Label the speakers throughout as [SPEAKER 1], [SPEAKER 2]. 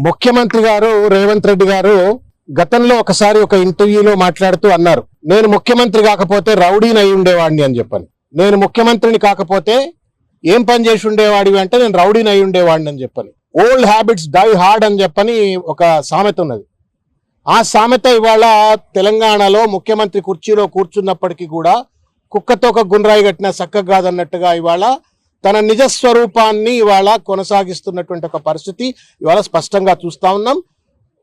[SPEAKER 1] ముఖ్యమంత్రి గారు రేవంత్ రెడ్డి గారు గతంలో ఒకసారి ఒక ఇంటర్వ్యూలో మాట్లాడుతూ అన్నారు, నేను ముఖ్యమంత్రి కాకపోతే రౌడీని అయి ఉండేవాడిని అని చెప్పని. నేను ముఖ్యమంత్రిని కాకపోతే ఏం పని చేసి ఉండేవాడివి అంటే నేను రౌడీని అయి ఉండేవాడిని అని చెప్పని. ఓల్డ్ హ్యాబిట్స్ డై హార్డ్ అని చెప్పని ఒక సామెత ఉన్నది. ఆ సామెత ఇవాళ తెలంగాణలో ముఖ్యమంత్రి కుర్చీలో కూర్చున్నప్పటికీ కూడా కుక్కతో ఒక గుండ్రాయి కట్టిన చక్కగా కాదన్నట్టుగా ఇవాళ తన నిజస్వరూపాన్ని ఇవాళ కొనసాగిస్తున్నటువంటి ఒక పరిస్థితి ఇవాళ స్పష్టంగా చూస్తా ఉన్నాం.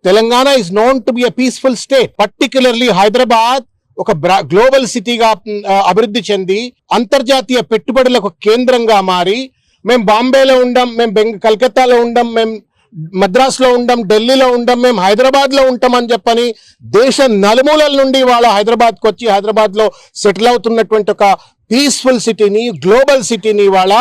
[SPEAKER 1] Telangana is known to be a peaceful state. Particularly Hyderabad ఒక గ్లోబల్ సిటీగా అభివృద్ధి చెంది అంతర్జాతీయ పెట్టుబడులకు కేంద్రంగా మారి, మేము బాంబేలో ఉండం, మేము కలకత్తాలో ఉండం, మేము మద్రాసులో ఉండం, ఢిల్లీలో ఉండం, మేము హైదరాబాద్లో ఉంటామని చెప్పని దేశ నలుమూలల నుండి వాళ్ళ హైదరాబాద్కి వచ్చి హైదరాబాద్లో సెటిల్ అవుతున్నటువంటి ఒక పీస్ఫుల్ సిటీని, గ్లోబల్ సిటీని ఇవాళ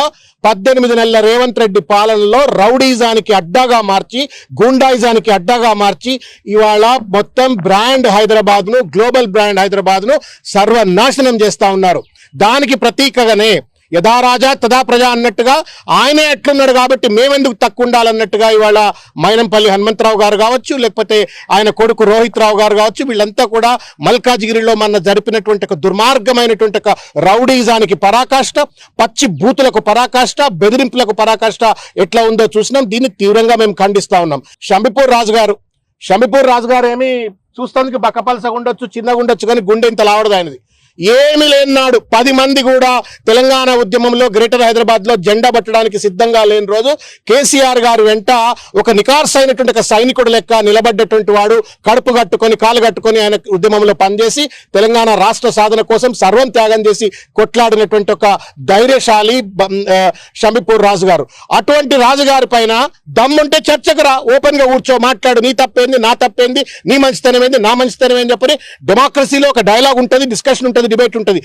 [SPEAKER 1] 18 నెలల రేవంత్ రెడ్డి పాలనలో రౌడీజానికి అడ్డాగా మార్చి, గూండాయిజానికి అడ్డాగా మార్చి ఇవాళ మొత్తం బ్రాండ్ హైదరాబాద్ను, గ్లోబల్ బ్రాండ్ హైదరాబాద్ను సర్వనాశనం చేస్తా ఉన్నారు. దానికి ప్రతీకగానే యథా రాజా తదా ప్రజ అన్నట్టుగా ఆయనే ఎట్లున్నాడు కాబట్టి మేమెందుకు తక్కువ ఉండాలన్నట్టుగా ఇవాళ మైనంపల్లి హనుమంతరావు గారు కావచ్చు, లేకపోతే ఆయన కొడుకు రోహిత్ రావు గారు కావచ్చు, వీళ్ళంతా కూడా మల్కాజిగిరిలో మన జరిపినటువంటి ఒక దుర్మార్గమైనటువంటి ఒక రౌడీజానికి పరాకాష్ట, పచ్చి బూతులకు పరాకాష్ట, బెదిరింపులకు పరాకాష్ట ఎట్లా ఉందో చూసినాం. దీన్ని తీవ్రంగా మేము ఖండిస్తా ఉన్నాం. షంబీపూర్ రాజు గారు ఏమి చూస్తానికి బక్కపలసగా ఉండొచ్చు, చిన్నగా ఉండొచ్చు, కానీ గుండె ఇంత లావడదు ఆయనది. ఏమి లేనాడు 10 మంది కూడా తెలంగాణ ఉద్యమంలో గ్రేటర్ హైదరాబాద్ లో జెండా పట్టడానికి సిద్ధంగా లేని రోజు కేసీఆర్ గారు వెంట ఒక నికార్స్ అయినటువంటి ఒక సైనికుడు లెక్క నిలబడ్డటువంటి వాడు, కడుపు కట్టుకొని కాలు కట్టుకొని ఆయన ఉద్యమంలో పనిచేసి తెలంగాణ రాష్ట్ర సాధన కోసం సర్వం త్యాగం చేసి కొట్లాడినటువంటి ఒక ధైర్యశాలి షంబీపూర్ రాజు గారు. అటువంటి రాజుగారి పైన దమ్ముంటే చర్చకు రా, ఓపెన్ గా కూర్చో, మాట్లాడు, నీ తప్పేంది, నా తప్పేంది, నీ మంచితనం ఏంది, నా మంచితనం ఏంది చెప్పని. డెమోక్రసీలో ఒక డైలాగ్ ఉంటుంది, డిస్కషన్ ఉంటుంది, డిబేట్ ఉంటుంది.